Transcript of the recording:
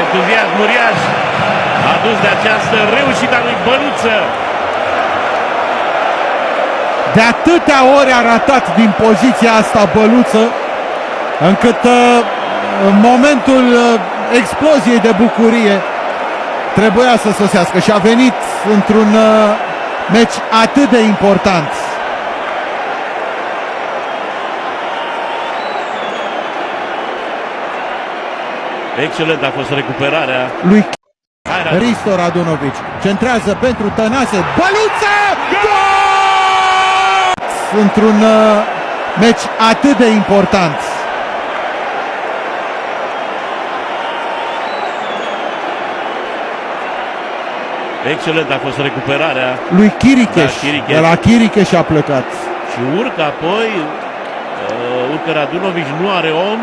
entuziasm uriaș adus de această reușită a lui Băluță. De atâtea ori a ratat din poziția asta Băluță, încât în momentul exploziei de bucurie trebuia să sosească și a venit într-un meci atât de important. Excelent a fost recuperarea Lui Hristo Radunovic. Centrează pentru Tănase. Băluță! Gol! Într-un meci atât de important. Excelent a fost recuperarea lui Chiricheș. Chiricheș. De la Chiricheș a plecat. Și urcă apoi, urcă Radunovic, nu are om.